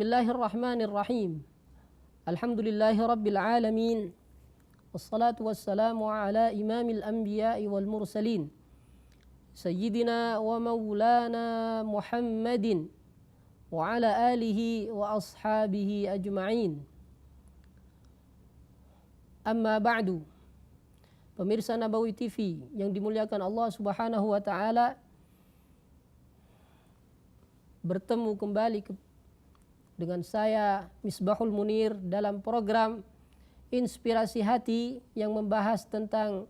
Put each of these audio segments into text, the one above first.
Bismillahirrahmanirrahim. Alhamdulillahi rabbil alamin. Wassalatu wassalamu ala imamil anbiya'i wal mursalin. Sayyidina wa maulana Muhammadin wa ala alihi wa ashabihi ajma'in. Amma ba'du. Pemirsa Nabawi TV yang dimuliakan Allah Subhanahu wa taala, bertemu kembali dengan saya Misbahul Munir dalam program Inspirasi Hati yang membahas tentang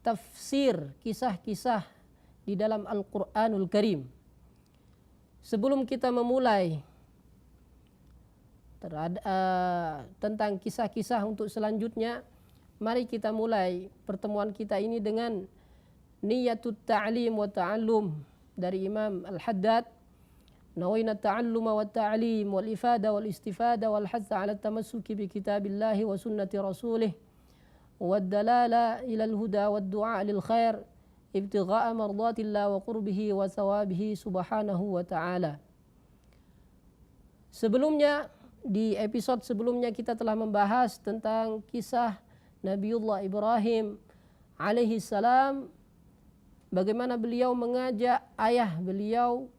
tafsir kisah-kisah di dalam Al-Quranul Karim. Sebelum kita memulai tentang kisah-kisah untuk selanjutnya, mari kita mulai pertemuan kita ini dengan niyatut ta'lim wa ta'allum dari Imam Al-Haddad. Nawayna at-ta'alluma wa at-ta'lim wal ifada wal istifada wal hatha 'ala at-tamassuki bi kitabillahi wa sunnati rasulih wad dalala ila al-huda wad du'a lil khair ibtigha'a mardatillah wa qurbihi wa thawabihi subhanahu wa ta'ala. Sebelumnya, di episode sebelumnya kita telah membahas tentang kisah Nabiullah Ibrahim alaihi salam, bagaimana beliau mengajak ayah beliau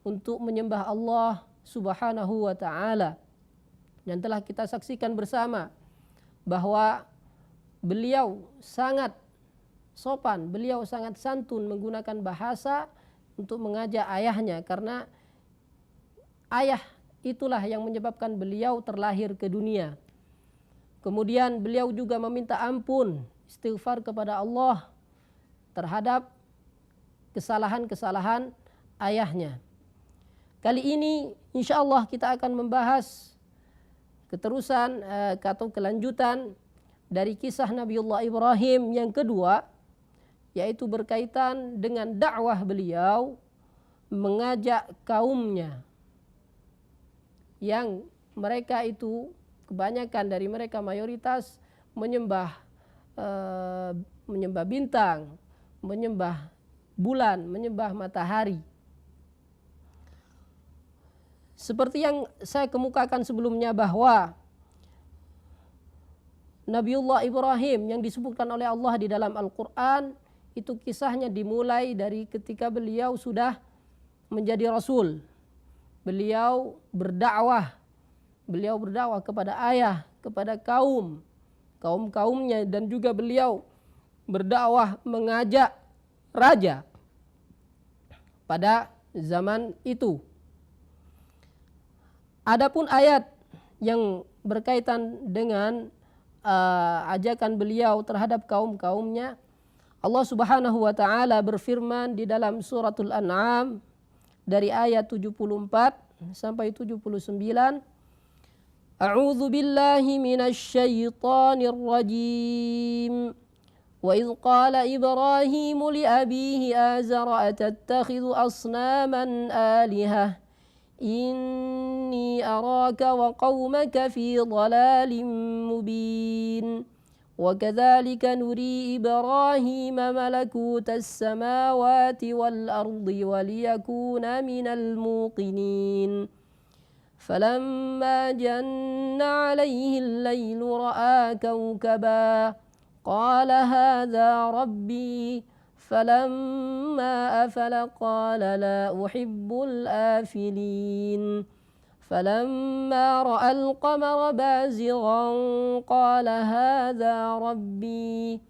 untuk menyembah Allah Subhanahu wa taala. Dan telah kita saksikan bersama bahwa beliau sangat sopan, beliau sangat santun menggunakan bahasa untuk mengajak ayahnya, karena ayah itulah yang menyebabkan beliau terlahir ke dunia. Kemudian beliau juga meminta ampun, istighfar kepada Allah terhadap kesalahan-kesalahan ayahnya. Kali ini insya Allah kita akan membahas keterusan atau kelanjutan dari kisah Nabiullah Ibrahim yang kedua, yaitu berkaitan dengan dakwah beliau mengajak kaumnya yang mereka itu kebanyakan dari mereka mayoritas menyembah bintang, menyembah bulan, menyembah matahari. Seperti yang saya kemukakan sebelumnya bahwa Nabiullah Ibrahim yang disebutkan oleh Allah di dalam Al-Quran, itu kisahnya dimulai dari ketika beliau sudah menjadi Rasul. Beliau berdakwah kepada ayah, kepada kaum-kaumnya, dan juga beliau berdakwah mengajak raja pada zaman itu. Adapun ayat yang berkaitan dengan ajakan beliau terhadap kaum-kaumnya, Allah Subhanahu wa taala berfirman di dalam suratul An'am dari ayat 74 sampai 79. A'udzu billahi minasy syaithanir rajim. Wa idz qala Ibrahim li abihi azara atattakhidhu asnaman alihah Inni araka wa qawmaka fi dhalalin mubin. Wa kadzalika nuri Ibrahim malakutas samawati wal ardi wa liyakuna minal muqinin. Falamma janna alayhi al-laylu ra'a kawkaba qala hadha rabbi. فلما أفل قال لا أحب الآفلين فلما رأى القمر بازغا قال هذا ربي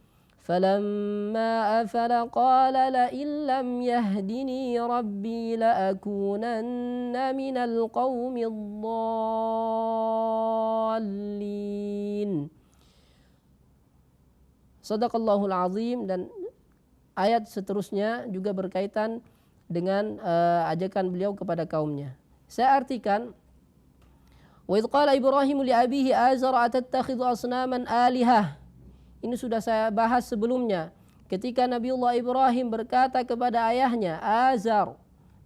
فلما أفل قال لئن لم يهدني ربي لأكونن من القوم الضالين. Sadaqallahul azim. Dan ayat seterusnya juga berkaitan dengan ajakan beliau kepada kaumnya. Saya artikan, wa idz qala Ibrahim li abihi azara atattakhidhu asnaman alihah. Ini sudah saya bahas sebelumnya. Ketika Nabiullah Ibrahim berkata kepada ayahnya Azar,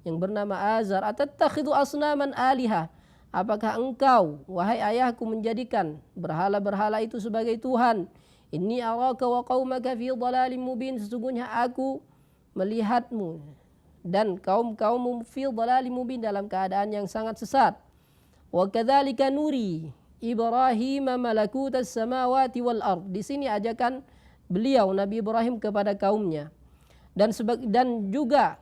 yang bernama Azar, atattakhidhu asnaman alihah, apakah engkau wahai ayahku menjadikan berhala-berhala itu sebagai Tuhan? Inni araka wa qaumaka fi dhalalim mubin, sesungguhnya aku melihatmu dan kaum-kaummu fi dhalalim mubin, dalam keadaan yang sangat sesat. Wa kadzalika nuri Ibrahim malakutas samawati wal ard. Di sini ajakan beliau Nabi Ibrahim kepada kaumnya. Dan juga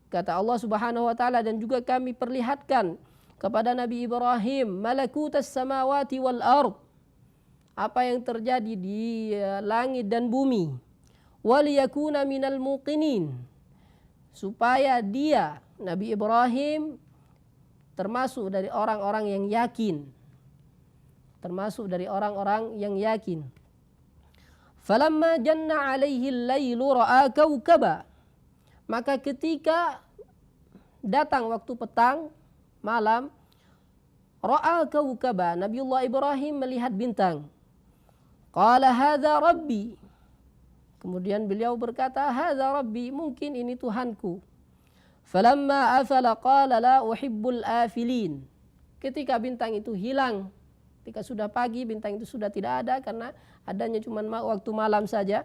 kata Allah Subhanahu wa taala, dan juga kami perlihatkan kepada Nabi Ibrahim malakutas samawati wal ard, apa yang terjadi di langit dan bumi. Waliyakuna minal muqinin, supaya dia Nabi Ibrahim termasuk dari orang-orang yang yakin. Termasuk dari orang-orang yang yakin. Falamma janna alaihi al-lailu ra'a kawkaba. Maka ketika datang waktu petang, malam, ra'a kawkaba, Nabiullah Ibrahim melihat bintang. Qala hadza rabbi. Kemudian beliau berkata, hadza rabbi, mungkin ini Tuhanku. Falamma afala qala la uhibbul afilin. Ketika bintang itu hilang, ketika sudah pagi bintang itu sudah tidak ada karena adanya cuma waktu malam saja.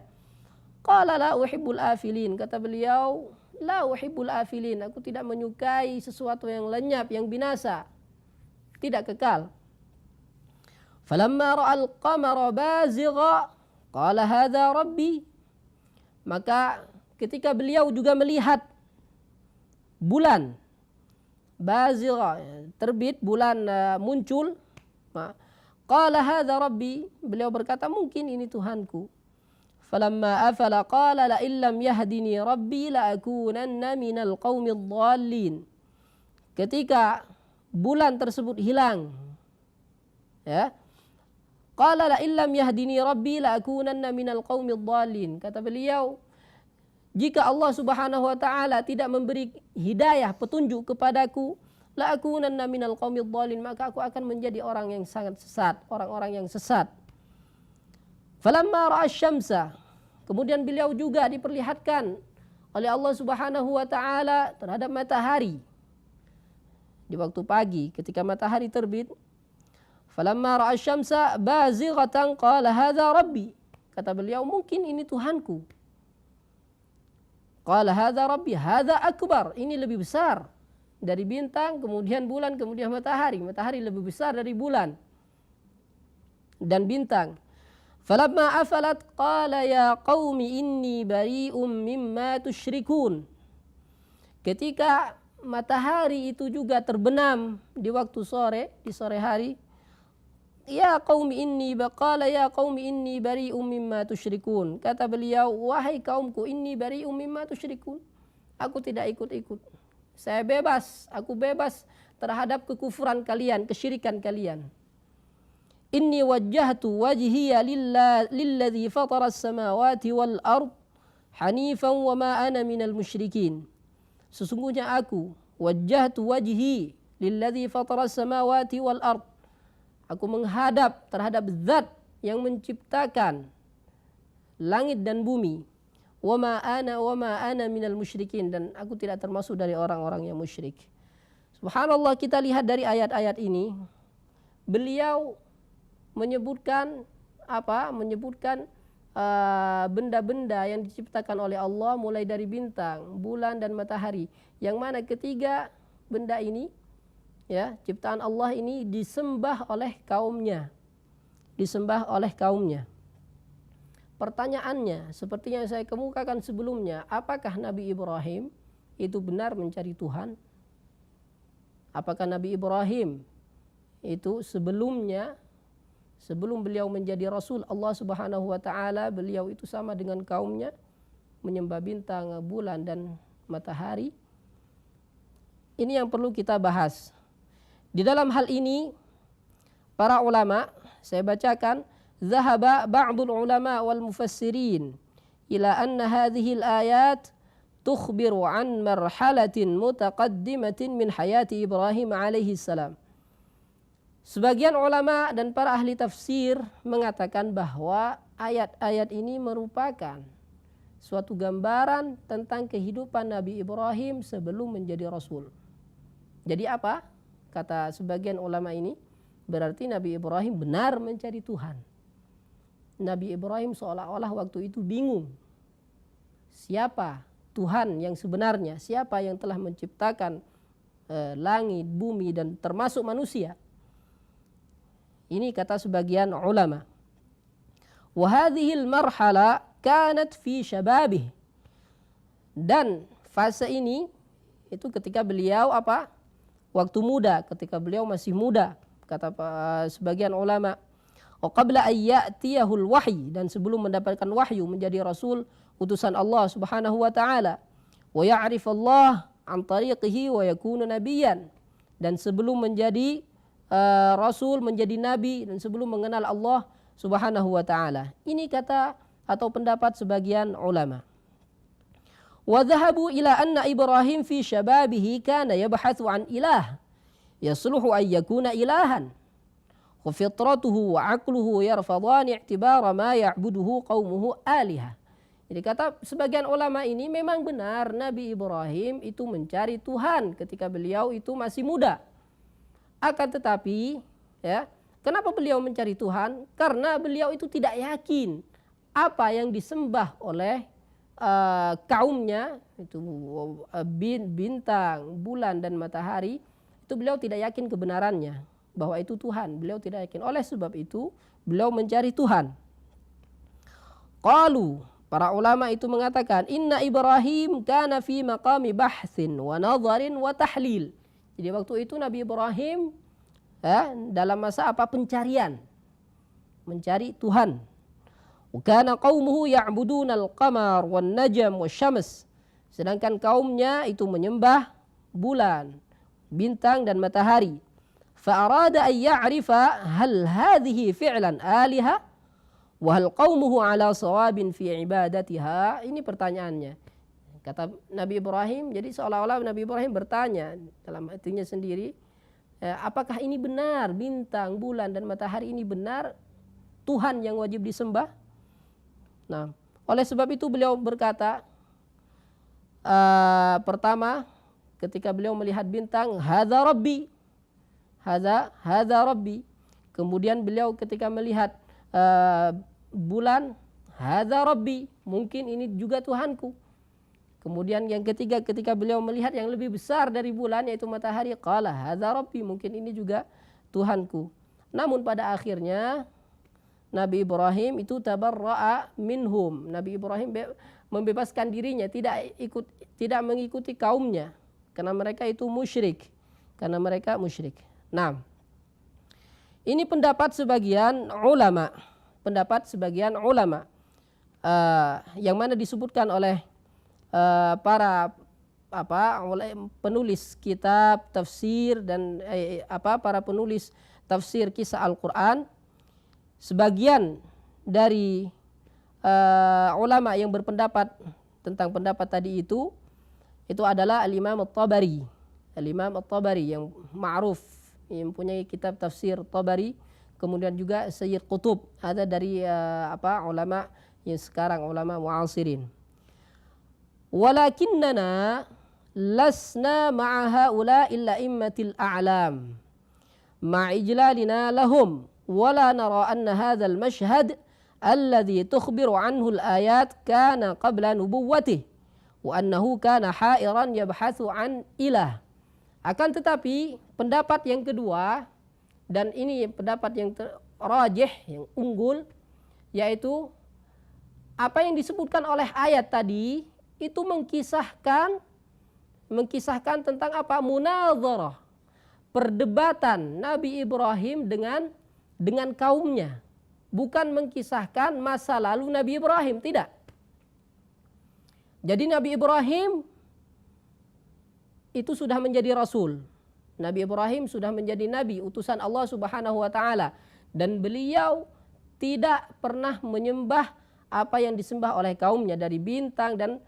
Qala la uhibbul afilin, kata beliau, la uhibbul afilin, aku tidak menyukai sesuatu yang lenyap, yang binasa, tidak kekal. Falamma ra'al qamara bazigha qala hadza rabbi. Maka ketika beliau juga melihat bulan bazigha, terbit bulan muncul, qala hadza rabbi, beliau berkata mungkin ini Tuhanku. Falamma afala qala la illam yahdini rabbi la akunanna minal qaumid dhallin. Ketika bulan tersebut hilang, ya, qala la illam yahdini rabbi la akunanna minal qaumid dhallin, kata beliau, jika Allah Subhanahu wa taala tidak memberi hidayah, petunjuk kepadaku, la akunanna minal qaumid dhalin, maka aku akan menjadi orang yang sangat sesat, orang-orang yang sesat. Falamma ra'a syamsa, kemudian beliau juga diperlihatkan oleh Allah Subhanahu wa taala terhadap matahari di waktu pagi ketika matahari terbit. Falamma ra'a syamsa bazighatan qala hadza rabbi, kata beliau mungkin ini Tuhanku. Qala hadza rabbi hadza akbar, ini lebih besar dari bintang, kemudian bulan, kemudian matahari. Matahari lebih besar dari bulan dan bintang. Falamma afalat qala ya qaumi inni bari'um mimma tusyrikun. Ketika matahari itu juga terbenam di waktu sore, di sore hari, ya qaumi inni baqala ya qaumi inni bari'um mimma tusyrikun, kata beliau, wahai kaumku, inni bari'um mimma tusyrikun, aku tidak ikut-ikut, saya bebas, aku bebas terhadap kekufuran kalian, kesyirikan kalian. Inni wajjahtu wajhiya lilladzi fatara as-samawati wal ard hanifan wa ma ana minal musyrikin. Sesungguhnya aku wajjahtu wajhi lilladzi fatara as-samawati wal ard, aku menghadap terhadap zat yang menciptakan langit dan bumi. Wa ma ana minal musyrikin, dan aku tidak termasuk dari orang-orang yang musyrik. Subhanallah, kita lihat dari ayat-ayat ini, beliau menyebutkan benda-benda yang diciptakan oleh Allah, mulai dari bintang, bulan dan matahari, yang mana ketiga benda ini, ya, ciptaan Allah ini disembah oleh kaumnya. Pertanyaannya, seperti yang saya kemukakan sebelumnya, apakah Nabi Ibrahim itu benar mencari Tuhan? Apakah Nabi Ibrahim itu sebelum beliau menjadi Rasul Allah Subhanahu wa taala, beliau itu sama dengan kaumnya, menyembah bintang, bulan dan matahari? Ini yang perlu kita bahas. Di dalam hal ini para ulama, saya bacakan, zahaba ba'dul ulama wal mufassirin ila anna hadhihi al-ayat tukhbiru an marhalatin mutaqaddimatin min hayati Ibrahim alaihi salam. Sebagian ulama dan para ahli tafsir mengatakan bahwa ayat-ayat ini merupakan suatu gambaran tentang kehidupan Nabi Ibrahim sebelum menjadi Rasul. Jadi apa? Kata sebagian ulama ini, berarti Nabi Ibrahim benar mencari Tuhan. Nabi Ibrahim seolah-olah waktu itu bingung. Siapa Tuhan yang sebenarnya? Siapa yang telah menciptakan langit, bumi dan termasuk manusia? Ini kata sebagian ulama. Wa hadhil marhala kanat fi syababih. Dan fase ini itu ketika beliau apa? Waktu muda, ketika beliau masih muda, kata sebagian ulama. Wa qabla an ya'tiyahul wahyi, dan sebelum mendapatkan wahyu menjadi rasul utusan Allah Subhanahu wa taala. Wa ya'rif Allah an tariqihi wa yakunu nabiyyan, dan sebelum menjadi rasul, menjadi nabi, dan sebelum mengenal Allah Subhanahu wa taala. Ini kata atau pendapat sebagian ulama. Wa dhahabu ila anna Ibrahim fi syababihi kana yabhathu an ilah yasluhu an yakuna ilahan. Wa fitratuhu wa aqluhu yarfadhan i'tibara ma ya'buduhu qaumuhu alihah. Jadi kata sebagian ulama ini memang benar Nabi Ibrahim itu mencari Tuhan ketika beliau itu masih muda. Akan tetapi ya, kenapa beliau mencari Tuhan? Karena beliau itu tidak yakin apa yang disembah oleh kaumnya itu bintang, bulan dan matahari, itu beliau tidak yakin kebenarannya bahwa itu Tuhan. Beliau tidak yakin. Oleh sebab itu beliau mencari Tuhan. Qalu, para ulama itu mengatakan, inna Ibrahim kana fi maqami bahthin wa nadharin wa tahlil. Jadi waktu itu Nabi Ibrahim dalam masa apa? Pencarian, mencari Tuhan. Kana qaumuhu ya'buduna al-qamar wan najm wasyams. Sedangkan kaumnya itu menyembah bulan, bintang dan matahari. Fa arada an ya'rifa hal hadhihi fi'lan aliha wa hal qaumuhu ala shawabin fi ibadatiha. Ini pertanyaannya. Kata Nabi Ibrahim, jadi seolah-olah Nabi Ibrahim bertanya dalam hatinya sendiri, apakah ini benar bintang, bulan dan matahari ini benar Tuhan yang wajib disembah? Nah, oleh sebab itu beliau berkata, pertama ketika beliau melihat bintang, hadza rabbi, hadza rabbi. Kemudian beliau ketika melihat bulan, hadza rabbi, mungkin ini juga Tuhanku. Kemudian yang ketiga ketika beliau melihat yang lebih besar dari bulan yaitu matahari, qala hadza rabbi, mungkin ini juga Tuhanku. Namun pada akhirnya Nabi Ibrahim itu tabarra'a minhum. Nabi Ibrahim membebaskan dirinya, tidak mengikuti kaumnya karena mereka itu musyrik. Nah, ini pendapat sebagian ulama. Yang mana disebutkan oleh oleh penulis kitab tafsir dan para penulis tafsir kisah Al-Qur'an. Sebagian dari ulama yang berpendapat tentang pendapat tadi itu adalah Al-Imam At-Tabari. Al-Imam At-Tabari yang ma'ruf, yang mempunyai kitab tafsir Tabari. Kemudian juga Sayyid Qutb, ada dari ulama yang sekarang ulama mu'asirin. Walakinnana lasna ma'a haula illa immatil a'lam ma'ijlalina lahum ولا نرى أن هذا المشهد الذي تخبر عنه الآيات كان قبل نبوته وأنه كان حائرا يبحث عن إله. Akan tetapi pendapat yang kedua, dan ini pendapat yang rajih, yang unggul, yaitu apa yang disebutkan oleh ayat tadi itu mengkisahkan tentang apa? Munadharah, perdebatan Nabi Ibrahim dengan kaumnya, bukan mengkisahkan masa lalu Nabi Ibrahim, tidak. Jadi Nabi Ibrahim itu sudah menjadi rasul. Nabi Ibrahim sudah menjadi nabi, utusan Allah Subhanahu wa taala, dan beliau tidak pernah menyembah apa yang disembah oleh kaumnya dari bintang dan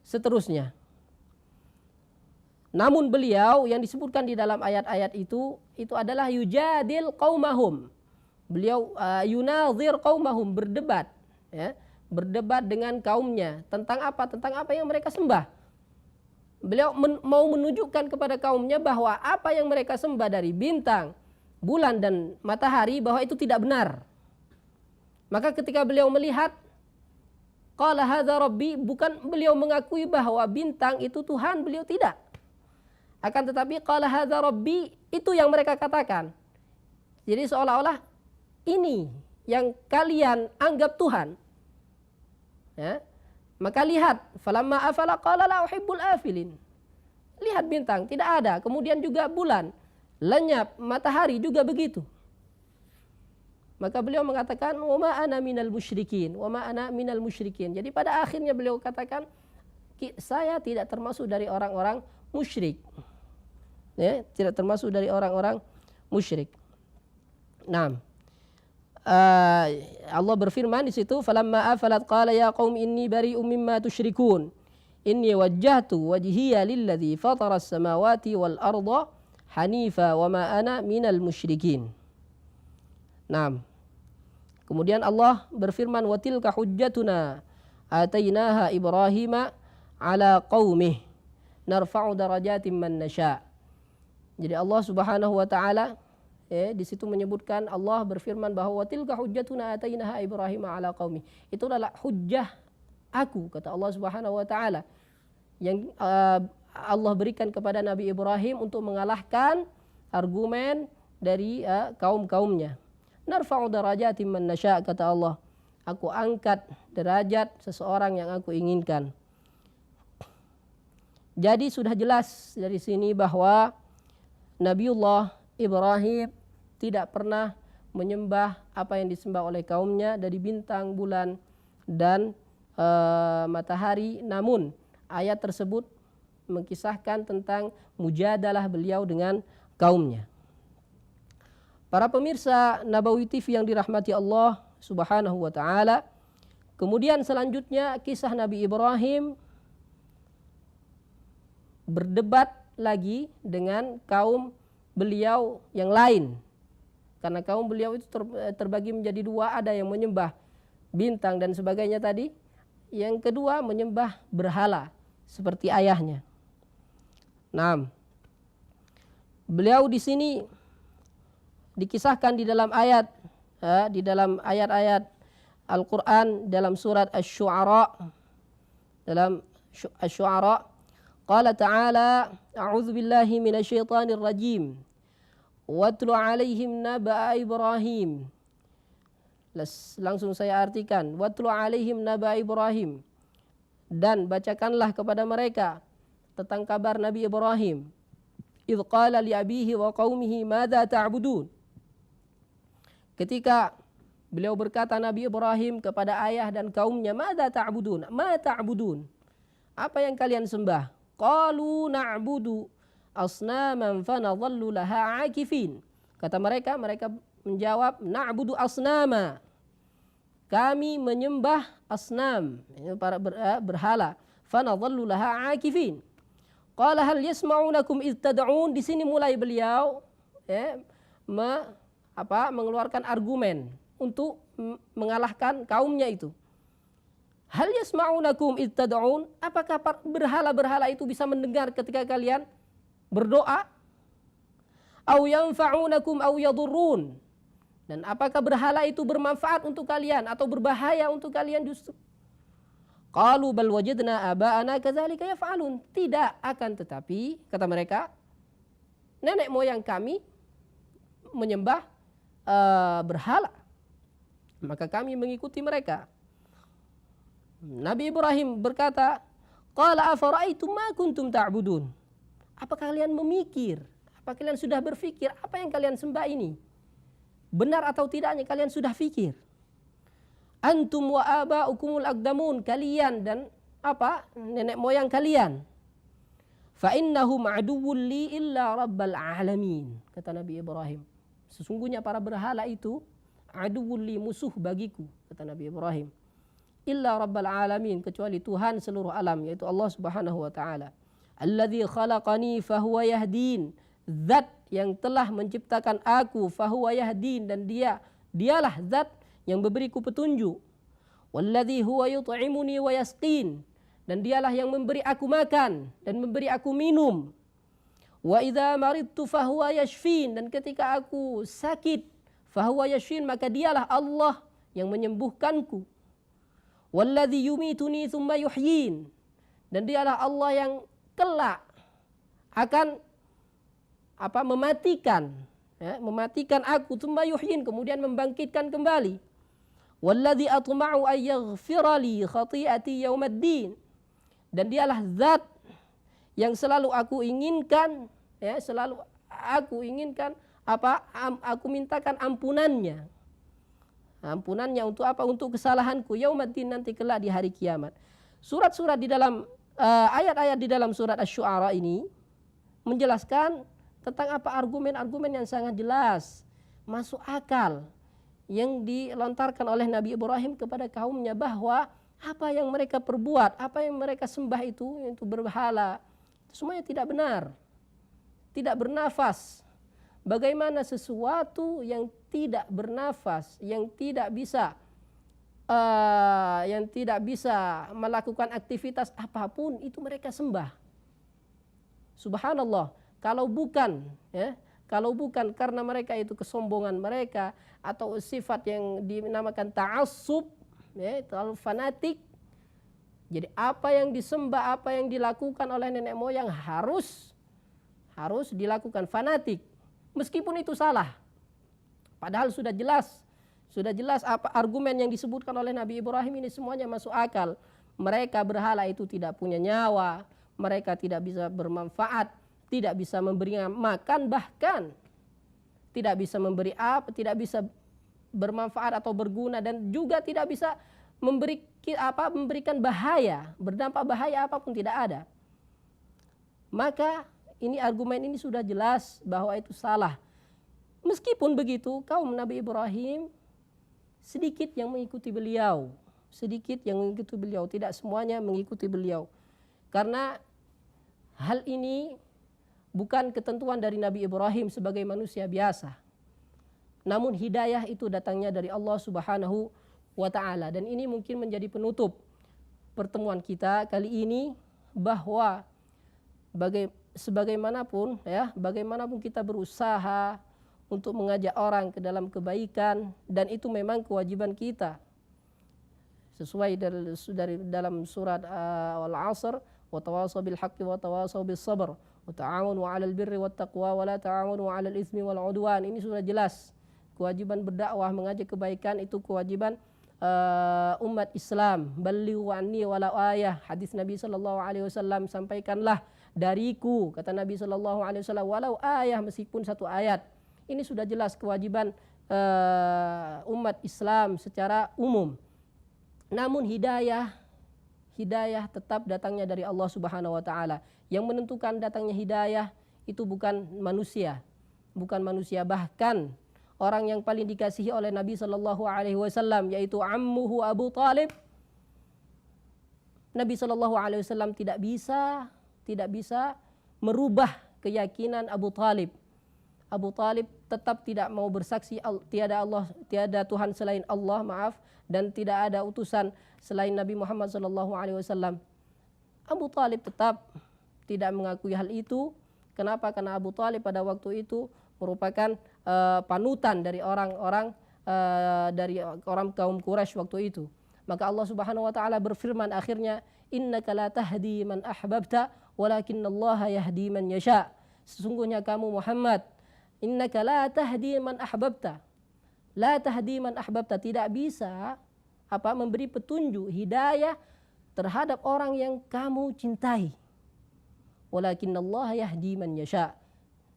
seterusnya. Namun beliau yang disebutkan di dalam ayat-ayat itu adalah yujadil qaumahum. Beliau yunazir qaumahum, berdebat, ya, berdebat dengan kaumnya tentang apa? Tentang apa yang mereka sembah. Beliau mau menunjukkan kepada kaumnya bahwa apa yang mereka sembah dari bintang, bulan dan matahari bahwa itu tidak benar. Maka ketika beliau melihat qala hadza rabbi, bukan beliau mengakui bahwa bintang itu Tuhan, beliau tidak. Akan tetapi qala hadza rabbi, itu yang mereka katakan. Jadi seolah-olah ini yang kalian anggap Tuhan, ya, maka lihat, falamma afala qala la uhibbul afilin. Lihat bintang, tidak ada. Kemudian juga bulan, lenyap, matahari juga begitu. Maka beliau mengatakan, wa ma ana minal musyrikin, wa ma ana minal musyrikin. Jadi pada akhirnya beliau katakan, saya tidak termasuk dari orang-orang musyrik. Ya, tidak termasuk dari orang-orang musyrik. Nah, Allah berfirman di situ, falamma afalat qala ya qaum inni bari'um mimma tusyrikun. Inni wajjahtu wajhiya lilladzi fatara as-samawati wal arda hanifa wa ma ana minal musyrikin. Nah, kemudian Allah berfirman, wa tilka hujjatuna atainaha Ibrahima ala qaumih narfa'u darajatin man nasya. Jadi Allah Subhanahu wa taala di situ menyebutkan, Allah berfirman bahwa tilka hujjatuna atainaha Ibrahim ala qaumi. Itu adalah hujjah aku, kata Allah Subhanahu wa taala, yang Allah berikan kepada Nabi Ibrahim untuk mengalahkan argumen dari kaum-kaumnya. Narfa'u darajatin man nasya, kata Allah. Aku angkat derajat seseorang yang aku inginkan. Jadi sudah jelas dari sini bahwa Nabiullah Ibrahim tidak pernah menyembah apa yang disembah oleh kaumnya dari bintang, bulan, dan matahari. Namun ayat tersebut mengkisahkan tentang mujadalah beliau dengan kaumnya. Para pemirsa Nabawi TV yang dirahmati Allah Subhanahu wa taala, kemudian selanjutnya kisah Nabi Ibrahim berdebat lagi dengan kaum beliau yang lain. Karena kaum beliau itu terbagi menjadi dua, ada yang menyembah bintang dan sebagainya tadi, yang kedua menyembah berhala seperti ayahnya. Nah, beliau di sini dikisahkan di dalam ayat-ayat Al-Quran dalam surat Asy-Syu'ara, qala ta'ala a'udzu billahi minasyaitonir rajim watlu 'alaihim naba'a Ibrahim. Langsung saya artikan, watlu 'alaihim naba'a Ibrahim, dan bacakanlah kepada mereka tentang kabar Nabi Ibrahim. Idz qala li abihi wa qaumihi madza ta'budun. Ketika beliau berkata Nabi Ibrahim kepada ayah dan kaumnya, madza ta'budun? Ma ta'budun? Apa yang kalian sembah? Qalu na'budu asnaman fanadhallu laha 'akifin. Kata mereka menjawab, na'budu asnama. Kami menyembah asnam, para berhala. Fanadhallu laha 'akifin. Qala hal yasma'unakum idz tad'un. Di sini mulai beliau mengeluarkan argumen untuk mengalahkan kaumnya itu. Hal yasma'unakum idz tad'un? Apakah berhala-berhala itu bisa mendengar ketika kalian berdoa? Aw yanfa'unakum aw yadurrun? Dan apakah berhala itu bermanfaat untuk kalian atau berbahaya untuk kalian justru? Qalu bal wajadna aba'ana kadzalika yaf'alun. Tidak, akan tetapi kata mereka, nenek moyang kami menyembah berhala, maka kami mengikuti mereka. Nabi Ibrahim berkata, qala afara'aitum ma kuntum ta'budun. Apa kalian memikir? Apa kalian sudah berfikir apa yang kalian sembah ini? Benar atau tidaknya kalian sudah fikir? Antum wa aba'ukumul aqdamun, kalian dan nenek moyang kalian. Fa innahum aduwwun li illa rabbal alamin. Kata Nabi Ibrahim, sesungguhnya para berhala itu aduwwun li, musuh bagiku, kata Nabi Ibrahim. Illa rabbal alamin, kecuali Tuhan seluruh alam, yaitu Allah Subhanahu wa taala. Alladzi khalaqani fahuwa yahdin. Zat yang telah menciptakan aku, fahuwa yahdin, dan dialah zat yang memberiku petunjuk. Walladzi huwa yut'imuni wa yasqin, dan dialah yang memberi aku makan dan memberi aku minum. Wa idza maridtu fahuwa yashfin, dan ketika aku sakit, fahuwa yashfin, maka dialah Allah yang menyembuhkanku. Walladzi yumituni tsumma yuhyin, dan dialah Allah yang kelak akan mematikan ya, mematikan aku, tsumma yuhyin, kemudian membangkitkan kembali. Walladzi atma'u ay yaghfira li khati'ati yaumaddin, dan dialah zat yang selalu aku inginkan, ya, selalu aku inginkan aku mintakan ampunannya. Ampunannya untuk apa? Untuk kesalahanku yaumaddin, nanti kelak di hari kiamat. Surat-surat di dalam ayat-ayat di dalam surat Asy-Syu'ara ini menjelaskan tentang apa? Argumen-argumen yang sangat jelas, masuk akal, yang dilontarkan oleh Nabi Ibrahim kepada kaumnya, bahwa apa yang mereka perbuat, apa yang mereka sembah itu berhala, semuanya tidak benar, tidak bernafas. Bagaimana sesuatu yang tidak bernafas, yang tidak bisa melakukan aktivitas apapun, itu mereka sembah. Subhanallah, kalau bukan karena mereka itu kesombongan mereka atau sifat yang dinamakan ta'assub, ya, terlalu fanatik. Jadi apa yang disembah, apa yang dilakukan oleh nenek moyang harus dilakukan fanatik, meskipun itu salah. Padahal sudah jelas apa argumen yang disebutkan oleh Nabi Ibrahim ini semuanya masuk akal. Mereka berhala itu tidak punya nyawa, mereka tidak bisa bermanfaat, tidak bisa memberi makan, bahkan tidak bisa memberi tidak bisa bermanfaat atau berguna, dan juga tidak bisa memberikan bahaya, berdampak bahaya apapun tidak ada. Maka ini argumen ini sudah jelas bahwa itu salah. Meskipun begitu, kaum Nabi Ibrahim sedikit yang mengikuti beliau, tidak semuanya mengikuti beliau. Karena hal ini bukan ketentuan dari Nabi Ibrahim sebagai manusia biasa. Namun hidayah itu datangnya dari Allah Subhanahu wa ta'ala. Dan ini mungkin menjadi penutup pertemuan kita kali ini, bahwa bagaimanapun kita berusaha untuk mengajak orang ke dalam kebaikan, dan itu memang kewajiban kita. Sesuai dari dalam surat Al-'Asr, wa tawasaw bil haqqi wa tawasaw bis sabr wa ta'awanu 'alal birri wat taqwa wa la ta'awanu 'alal itsmi wal 'udwan. Ini sudah jelas. Kewajiban berdakwah, mengajak kebaikan itu kewajiban umat Islam. Ballighu anni walau ayah, hadis Nabi sallallahu alaihi wasallam, sampaikanlah dariku, kata Nabi sallallahu alaihi wasallam, walau ayah, meskipun satu ayat. Ini sudah jelas kewajiban umat Islam secara umum. Namun hidayah tetap datangnya dari Allah Subhanahu wa taala. Yang menentukan datangnya hidayah itu bukan manusia, bahkan orang yang paling dikasihi oleh Nabi sallallahu alaihi wasallam, yaitu ammuhu Abu Talib. Nabi sallallahu alaihi wasallam tidak bisa merubah keyakinan Abu Talib. Abu Talib tetap tidak mau bersaksi tiada Tuhan selain Allah, dan tidak ada utusan selain Nabi Muhammad sallallahu alaihi wasallam. Abu Talib tetap tidak mengakui hal itu. Kenapa? Karena Abu Talib pada waktu itu merupakan panutan dari orang kaum Quraisy waktu itu. Maka Allah Subhanahu wa taala berfirman akhirnya, innaka la tahdi man ahbabta walakinallaha yahdi man yasha. Sesungguhnya kamu Muhammad, innaka la tahdi man ahbabta. La tahdi man ahbabta, tidak bisa memberi petunjuk hidayah terhadap orang yang kamu cintai. Walakinallaha yahdi man yasha.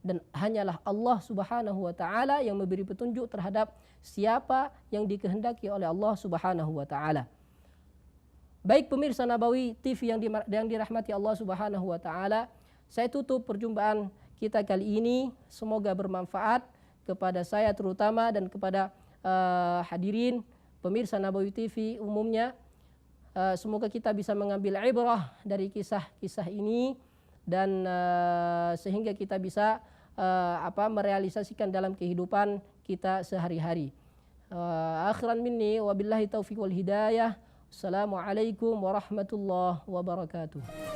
Dan hanyalah Allah Subhanahu wa taala yang memberi petunjuk terhadap siapa yang dikehendaki oleh Allah Subhanahu wa taala. Baik pemirsa Nabawi TV yang dirahmati Allah Subhanahu wa taala, saya tutup perjumpaan kita kali ini. Semoga bermanfaat kepada saya terutama dan kepada hadirin pemirsa Nabawi TV umumnya. Semoga kita bisa mengambil ibrah dari kisah-kisah ini, dan sehingga kita bisa merealisasikan dalam kehidupan kita sehari-hari. Akhiran minni wabillahi taufiq wal hidayah. Assalamualaikum warahmatullahi wabarakatuh.